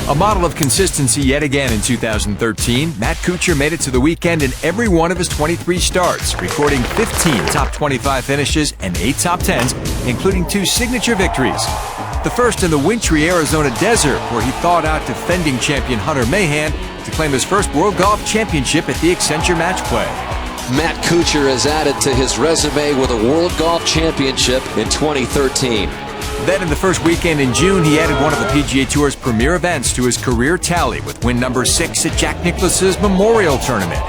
A model of consistency yet again in 2013, Matt Kuchar made it to the weekend in every one of his 23 starts, recording 15 top 25 finishes and 8 top 10s, including 2 signature victories. The first in the wintry Arizona desert, where he thawed out defending champion Hunter Mahan to claim his first World Golf Championship at the Accenture Match Play. Matt Kuchar has added to his resume with a World Golf Championship in 2013. Then in the first weekend in June, he added one of the PGA Tour's premier events to his career tally with win number 6 at Jack Nicklaus's Memorial Tournament.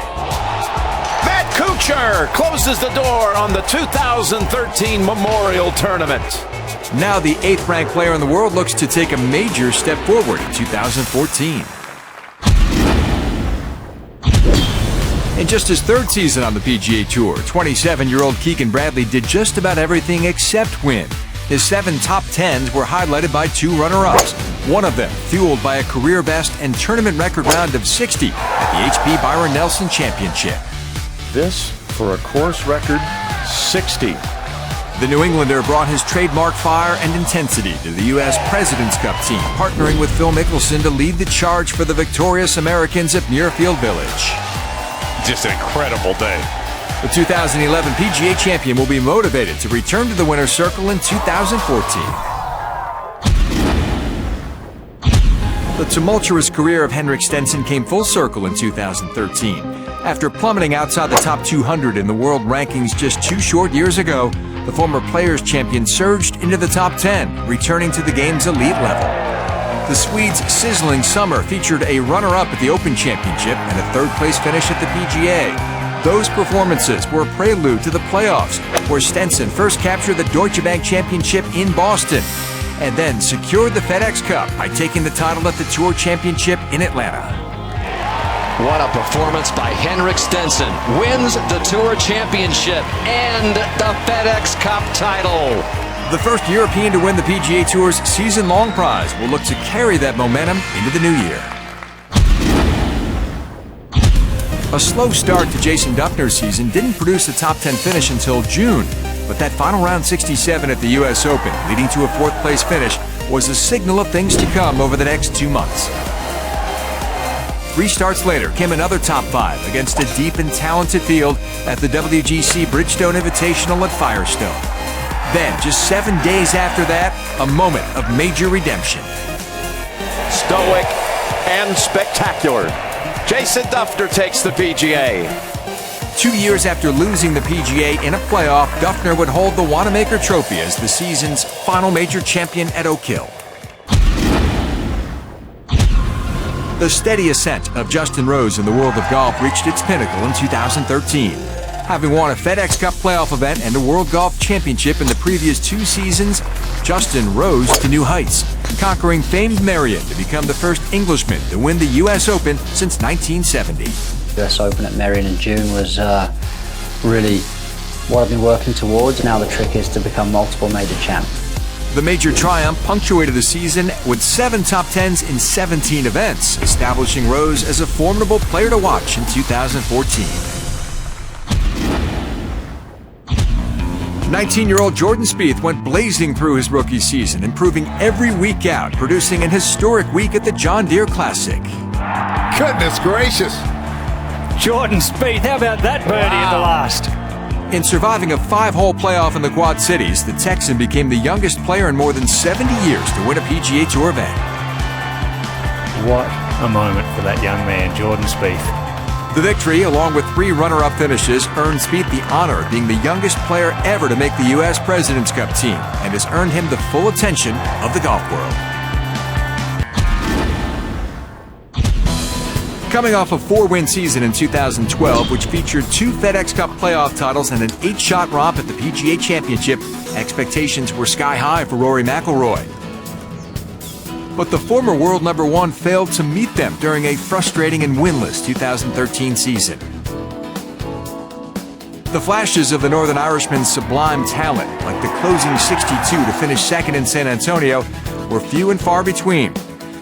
Matt Kuchar closes the door on the 2013 Memorial Tournament. Now the 8th-ranked player in the world looks to take a major step forward in 2014. In just his 3rd season on the PGA Tour, 27-year-old Keegan did just about everything except win. His 7 top 10s were highlighted by 2 runner-ups, one of them fueled by a career-best and tournament record round of 60 at the HP Byron Nelson Championship. This for a course record 60. The New Englander brought his trademark fire and intensity to the U.S. President's Cup team, partnering with Phil Mickelson to lead the charge for the victorious Americans at Muirfield Village. Just an incredible day. The 2011 PGA champion will be motivated to return to the winner's circle in 2014. The tumultuous career of Henrik Stenson came full circle in 2013. After plummeting outside the top 200 in the world rankings just 2 short years ago, the former Players champion surged into the top 10, returning to the game's elite level. The Swede's sizzling summer featured a runner-up at the Open Championship and a 3rd-place finish at the PGA. Those performances were a prelude to the playoffs, where Stenson first captured the Deutsche Bank Championship in Boston, and then secured the FedEx Cup by taking the title at the Tour Championship in Atlanta. What a performance by Henrik Stenson. Wins the Tour Championship and the FedEx Cup title. The first European to win the PGA Tour's season-long prize will look to carry that momentum into the new year. A slow start to Jason Dufner's season didn't produce a top 10 finish until June, but that final round 67 at the U.S. Open, leading to a 4th-place finish, was a signal of things to come over the next 2 months. 3 starts later came another top 5 against a deep and talented field at the WGC Bridgestone Invitational at Firestone. Then, just 7 days after that, a moment of major redemption. Stoic and spectacular. Jason Dufner takes the PGA. 2 years after losing the PGA in a playoff, Dufner would hold the Wanamaker Trophy as the season's final major champion at Oak Hill. The steady ascent of Justin Rose in the world of golf reached its pinnacle in 2013. Having won a FedEx Cup playoff event and a World Golf Championship in the previous 2 seasons, Justin rose to new heights, conquering famed Merion to become the first Englishman to win the U.S. Open since 1970. US Open at Merion in June was really what I've been working towards. Now the trick is to become multiple major champ. The major triumph punctuated the season with 7 top 10s in 17 events, establishing Rose as a formidable player to watch in 2014. 19-year-old Jordan Spieth went blazing through his rookie season, improving every week out, producing an historic week at the John Deere Classic. Goodness gracious. Jordan Spieth, how about that birdie at the last? In surviving a 5-hole playoff in the Quad Cities, the Texan became the youngest player in more than 70 years to win a PGA Tour event. What a moment for that young man, Jordan Spieth. The victory, along with 3 runner-up finishes, earned Spieth the honor of being the youngest player ever to make the U.S. President's Cup team, and has earned him the full attention of the golf world. Coming off a 4-win season in 2012, which featured 2 FedEx Cup playoff titles and an 8-shot romp at the PGA Championship, expectations were sky high for Rory McIlroy. But the former world number 1 failed to meet them during a frustrating and winless 2013 season. The flashes of the Northern Irishman's sublime talent, like the closing 62 to finish 2nd in San Antonio, were few and far between.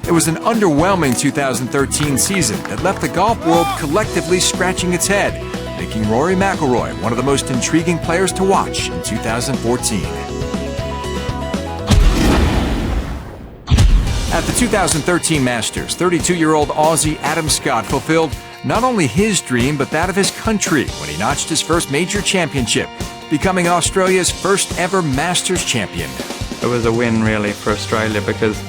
It was an underwhelming 2013 season that left the golf world collectively scratching its head, making Rory McIlroy one of the most intriguing players to watch in 2014. At At the 2013 Masters, 32-year-old Aussie Adam Scott fulfilled not only his dream, but that of his country when he notched his first major championship, becoming Australia's first ever Masters champion. It was a win really for Australia because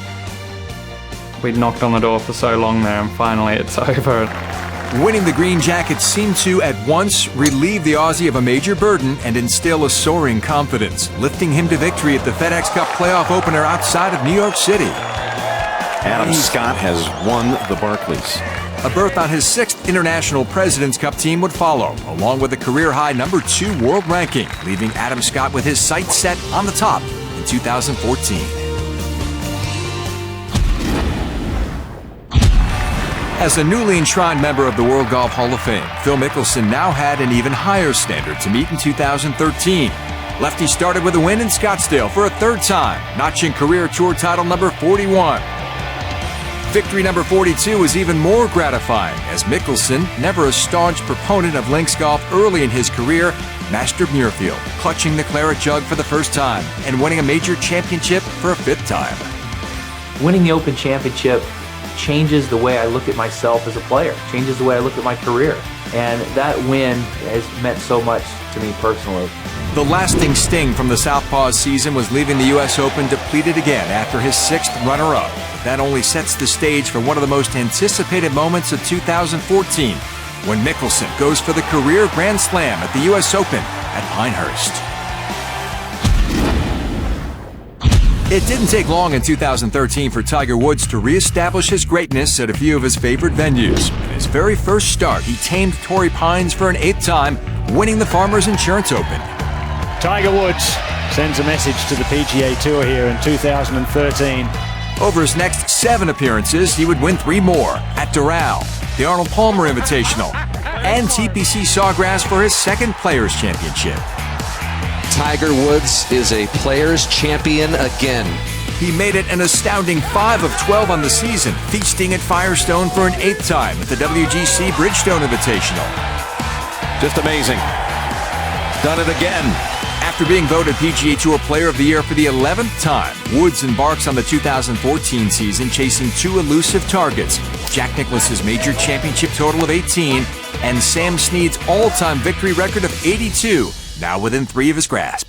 we'd knocked on the door for so long there and finally it's over. Winning the Green Jackets seemed to, at once, relieve the Aussie of a major burden and instill a soaring confidence, lifting him to victory at the FedEx Cup playoff opener outside of New York City. Adam Scott has won the Barclays. A berth on his 6th International President's Cup team would follow, along with a career-high #2 world ranking, leaving Adam Scott with his sights set on the top in 2014. As a newly enshrined member of the World Golf Hall of Fame, Phil Mickelson now had an even higher standard to meet in 2013. Lefty started with a win in Scottsdale for a 3rd time, notching career tour title number 41. Victory number 42 was even more gratifying, as Mickelson, never a staunch proponent of links golf early in his career, mastered Muirfield, clutching the claret jug for the first time and winning a major championship for a 5th time. Winning the Open Championship changes the way I look at myself as a player, changes the way I look at my career. And that win has meant so much to me personally. The lasting sting from the Southpaws season was leaving the U.S. Open depleted again after his 6th runner-up. That only sets the stage for one of the most anticipated moments of 2014, when Mickelson goes for the career Grand Slam at the U.S. Open at Pinehurst. It didn't take long in 2013 for Tiger Woods to reestablish his greatness at a few of his favorite venues. In his very first start, he tamed Torrey Pines for an 8th time, winning the Farmers Insurance Open. Tiger Woods sends a message to the PGA Tour here in 2013. Over his next 7 appearances, he would win 3 more at Doral, the Arnold Palmer Invitational, and TPC Sawgrass for his 2nd Players' Championship. Tiger Woods is a Players' Champion again. He made it an astounding 5 of 12 on the season, feasting at Firestone for an 8th time at the WGC Bridgestone Invitational. Just amazing. Done it again. After being voted PGA Tour Player of the Year for the 11th time, Woods embarks on the 2014 season chasing 2 elusive targets, Jack Nicklaus's major championship total of 18 and Sam Snead's all-time victory record of 82, now within 3 of his grasp.